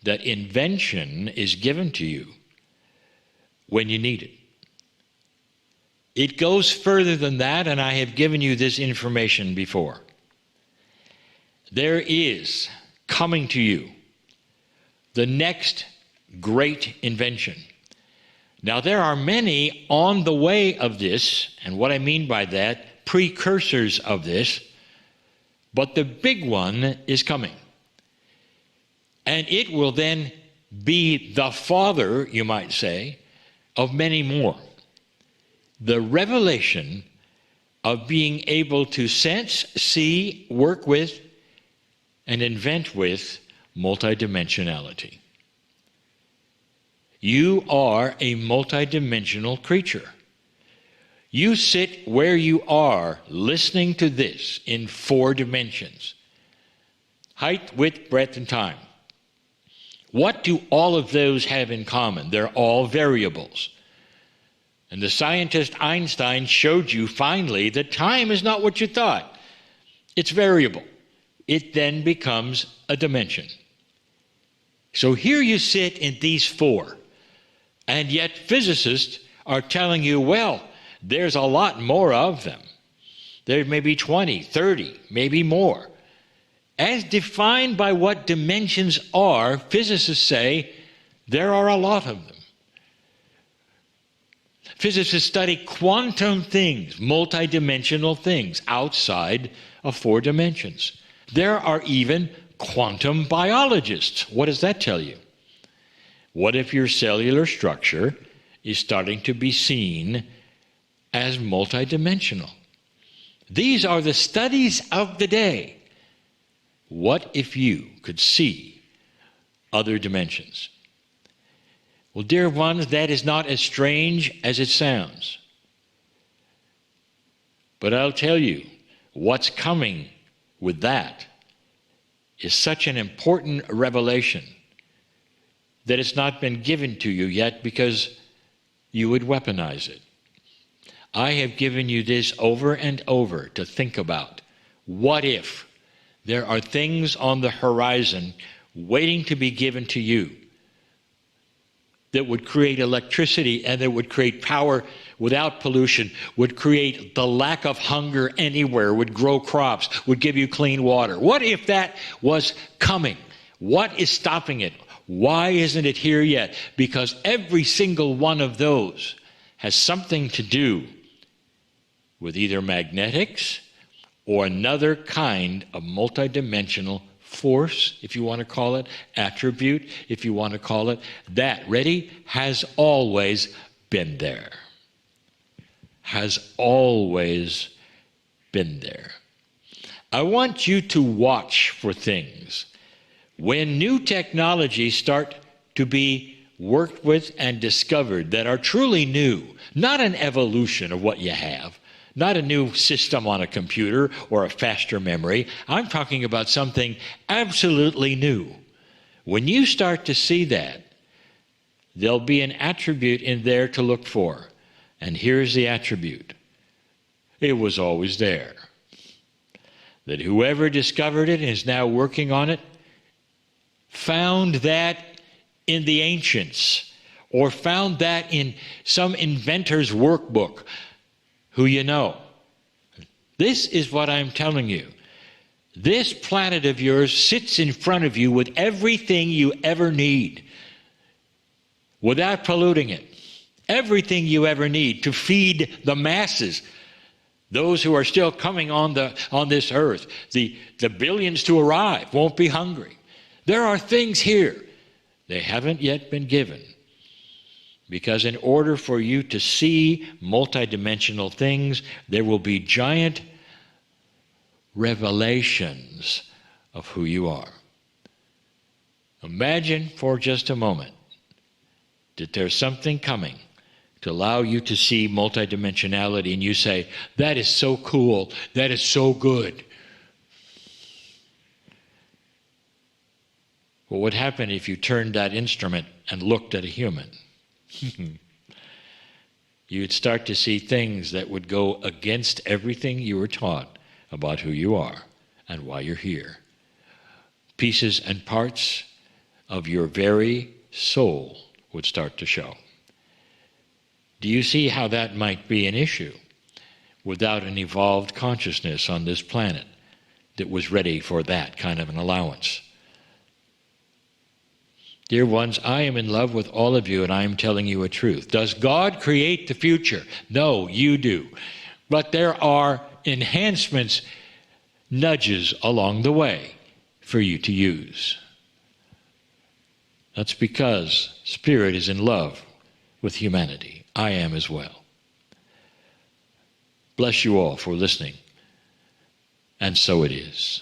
that invention is given to you when you need it. It goes further than that, and I have given you this information before. There is coming to you the next great invention. Now, there are many on the way of this, and what I mean by that, precursors of this, but the big one is coming. And it will then be the father, you might say, of many more. The revelation of being able to sense, see, work with, and invent with multidimensionality. You are a multidimensional creature. You sit where you are listening to this in 4 dimensions: height, width, breadth, and time. What do all of those have in common? They're all variables. And the scientist Einstein showed you finally that time is not what you thought. It's variable. It then becomes a dimension. So here you sit in these 4, and yet physicists are telling you, well, there's a lot more of them. There may be 20, 30, maybe more. As defined by what dimensions are, physicists say there are a lot of them. Physicists study quantum things, multidimensional things outside of 4 dimensions. There are even quantum biologists. What does that tell you? What if your cellular structure is starting to be seen as multidimensional? These are the studies of the day. What if you could see other dimensions? Well, dear ones, that is not as strange as it sounds. But I'll tell you, what's coming with that is such an important revelation that it's not been given to you yet because you would weaponize it. I have given you this over and over to think about. What if there are things on the horizon waiting to be given to you that would create electricity and that would create power without pollution, would create the lack of hunger anywhere, would grow crops, would give you clean water? What if that was coming? What is stopping it? Why isn't it here yet? Because every single one of those has something to do with either magnetics or another kind of multidimensional force, if you want to call it, attribute, if you want to call it, that, ready, has always been there. Has always been there. I want you to watch for things. When new technologies start to be worked with and discovered that are truly new, not an evolution of what you have, not a new system on a computer or a faster memory. I'm talking about something absolutely new. When you start to see that, there'll be an attribute in there to look for. And here's the attribute. It was always there. That whoever discovered it and is now working on it found that in the ancients, or found that in some inventor's workbook, who you know. This is what I'm telling you. This planet of yours sits in front of you with everything you ever need, without polluting it. Everything you ever need to feed the masses, those who are still coming on this earth. The billions to arrive won't be hungry. There are things here. They haven't yet been given. Because in order for you to see multidimensional things, there will be giant revelations of who you are. Imagine for just a moment that there's something coming to allow you to see multidimensionality, and you say, that is so cool, that is so good. What would happen if you turned that instrument and looked at a human? You'd start to see things that would go against everything you were taught about who you are and why you're here. Pieces and parts of your very soul would start to show. Do you see how that might be an issue without an evolved consciousness on this planet that was ready for that kind of an allowance? Dear ones, I am in love with all of you, and I am telling you a truth. Does God create the future? No, you do. But there are enhancements, nudges along the way for you to use. That's because Spirit is in love with humanity. I am as well. Bless you all for listening. And so it is.